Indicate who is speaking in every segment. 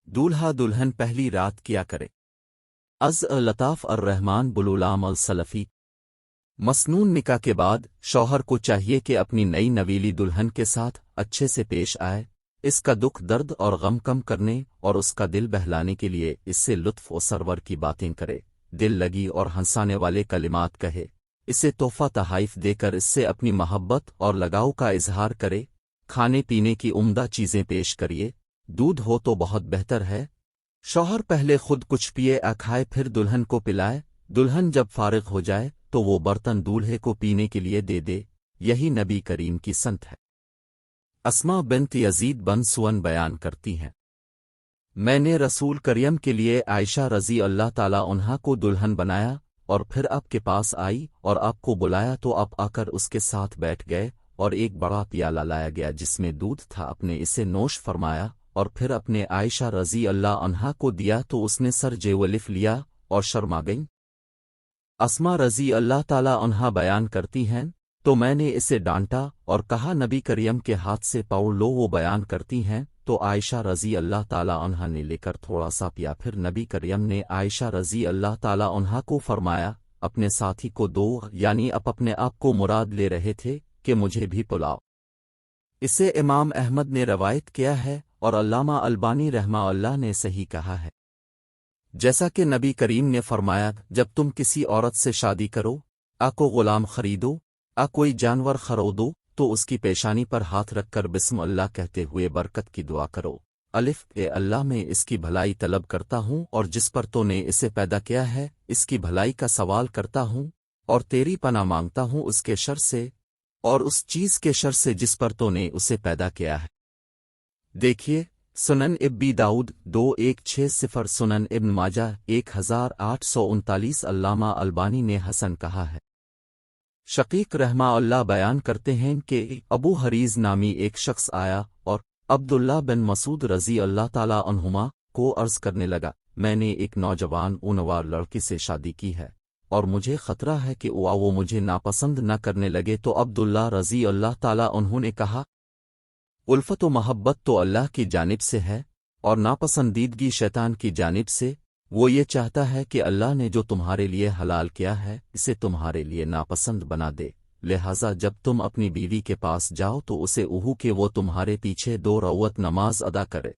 Speaker 1: दूल्हा दुल्हन पहली रात क्या करे। अज़ लताफ़ अर्रहमान बुलुलाम अल सलफ़ी। मसनून निकाह के बाद शौहर को चाहिए कि अपनी नई नवीली दुल्हन के साथ अच्छे से पेश आए, इसका दुख दर्द और गम कम करने और उसका दिल बहलाने के लिए इससे लुत्फ़ व सरवर की बातें करे, दिल लगी और हंसाने वाले कलिमात कहे, इसे तोहफ़ा तहाइफ देकर इससे अपनी मोहब्बत और लगाव का इजहार करे। खाने पीने की उम्दा चीज़ें पेश करिए, दूध हो तो बहुत बेहतर है। शौहर पहले खुद कुछ पिए खाए फिर दुल्हन को पिलाए, दुल्हन जब फारिग हो जाए तो वो बर्तन दूल्हे को पीने के लिए दे दे। यही नबी करीम की संत है। अस्मा बिन्त यजीद बन सुवन बयान करती हैं, मैंने रसूल करीम के लिए आयशा रज़ी अल्लाह ताला उन्हा को दुल्हन बनाया और फिर आपके पास आई और आपको बुलाया तो आप आकर उसके साथ बैठ गए और एक बड़ा प्याला लाया गया जिसमें दूध था, आपने इसे नोश फरमाया और फिर अपने आयशा रज़ी अल्लाह अन्हा को दिया तो उसने सर जेवलिफ लिया और शर्मा गई। अस्मा रज़ी अल्लाह ताला अन्हा बयान करती हैं, तो मैंने इसे डांटा और कहा नबी करीम के हाथ से पाओ लो। वो बयान करती हैं, तो आयशा रज़ी अल्लाह ताला अन्हा ने लेकर थोड़ा सा पिया, फिर नबी करीम ने आयशा रज़ी अल्लाह ताला अन्हा को फरमाया अपने साथी को दो, यानी आप अपने आप को मुराद ले रहे थे कि मुझे भी पिलाओ। इसे इमाम अहमद ने रवायत किया है और अल्लामा अलबानी रहमाहुल्लाह ने सही कहा है। जैसा कि नबी करीम ने फरमाया, जब तुम किसी औरत से शादी करो, को गुलाम खरीदो, कोई जानवर खरीदो, तो उसकी पेशानी पर हाथ रखकर बिस्म अल्लाह कहते हुए बरकत की दुआ करो। अलिफ ए अल्लाह में इसकी भलाई तलब करता हूँ और जिस पर तो ने इसे पैदा किया है इसकी भलाई का सवाल करता हूँ और तेरी पनाह मांगता हूँ उसके शर से और उस चीज़ के शर से जिस पर तो ने उसे पैदा किया है। देखिए सुनन इब्बी दाऊद 2160, सुनन इब्न माजा 1839। अल्लामा अलबानी ने हसन कहा है। शकीक रहमाहुल्लाह बयान करते हैं कि अबू हरीज नामी एक शख्स आया और अब्दुल्ला बिन मसूद रज़ी अल्लाह ताला अन्हुमा को अर्ज करने लगा, मैंने एक नौजवान ऊनवार लड़की से शादी की है और मुझे खतरा है कि वो मुझे नापसंद न करने लगे। तो अब्दुल्ला रज़ी अल्लाह ताला उन्होंने कहा, उल्फत व मोहब्बत तो अल्लाह की जानिब से है और नापसंदीदगी शैतान की जानिब से। वो ये चाहता है कि अल्लाह ने जो तुम्हारे लिए हलाल किया है इसे तुम्हारे लिए नापसंद बना दे, लिहाजा जब तुम अपनी बीवी के पास जाओ तो उसे उहू कि वो तुम्हारे पीछे 2 रवत नमाज अदा करे।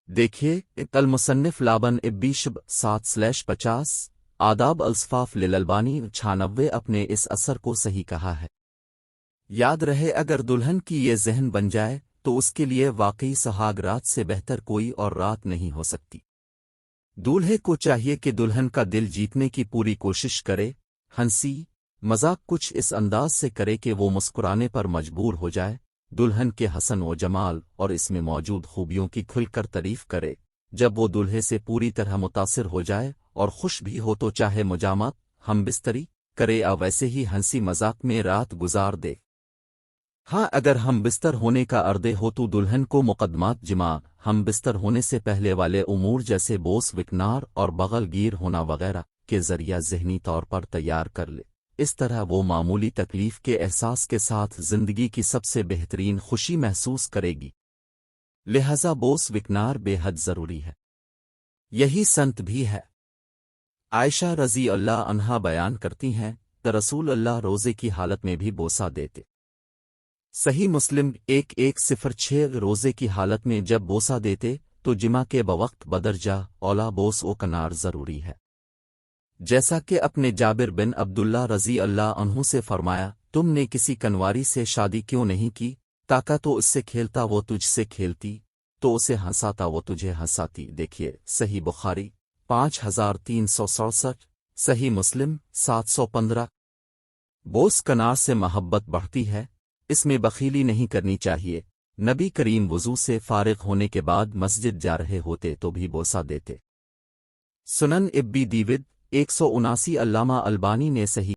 Speaker 1: देखिए अल मुसन्निफ लाबन इब्बी शब 7/50, आदाब अलसफाफ लिलअल्बानी 96 अपने इस असर को सही कहा है। याद रहे अगर दुल्हन की ये जहन बन जाए तो उसके लिए वाकई सुहाग रात से बेहतर कोई और रात नहीं हो सकती। दूल्हे को चाहिए कि दुल्हन का दिल जीतने की पूरी कोशिश करे, हंसी मजाक कुछ इस अंदाज से करे कि वो मुस्कुराने पर मजबूर हो जाए, दुल्हन के हसन व जमाल और इसमें मौजूद खूबियों की खुलकर तारीफ करे। जब वो दूल्हे से पूरी तरह मुतासिर हो जाए और खुश भी हो तो चाहे मुजामत हम बिस्तरी करे या वैसे ही हंसी मजाक में रात गुजार दे। हाँ, अगर हम बिस्तर होने का अर्दे हो तो दुल्हन को मुकदमात जिमा हम बिस्तर होने से पहले वाले उमूर जैसे बोस विकनार और बगल गिर होना वगैरह के जरिया ज़हनी तौर पर तैयार कर ले। इस तरह वो मामूली तकलीफ के एहसास के साथ जिंदगी की सबसे बेहतरीन खुशी महसूस करेगी। लिहाजा बोस विकनार बेहद ज़रूरी है। यही संत भी है। आयशा रज़ी अल्लाह अन्हा बयान करती हैं, रसूल अल्लाह रोज़े की हालत में भी बोसा देते। सही मुस्लिम 1106, रोज़े की हालत में जब बोसा देते तो जिमा के बवक्त बदरजा औला बोस ओ कनार ज़रूरी है। जैसा कि अपने जाबिर बिन अब्दुल्ला रज़ी अल्लाह अन्हु से फरमाया, तुमने किसी कनवारी से शादी क्यों नहीं की, ताका तो उससे खेलता वो तुझसे खेलती, तो उसे हंसाता वो तुझे हंसाती। देखिए सही बुखारी 5367, सही मुस्लिम 715। बोस कनार से मोहब्बत बढ़ती है, इसमें बखीली नहीं करनी चाहिए। नबी करीम वुज़ू से फारिग होने के बाद मस्जिद जा रहे होते तो भी बोसा देते। सुनन इब्बी दीविद 179। अल्लामा अलबानी ने सही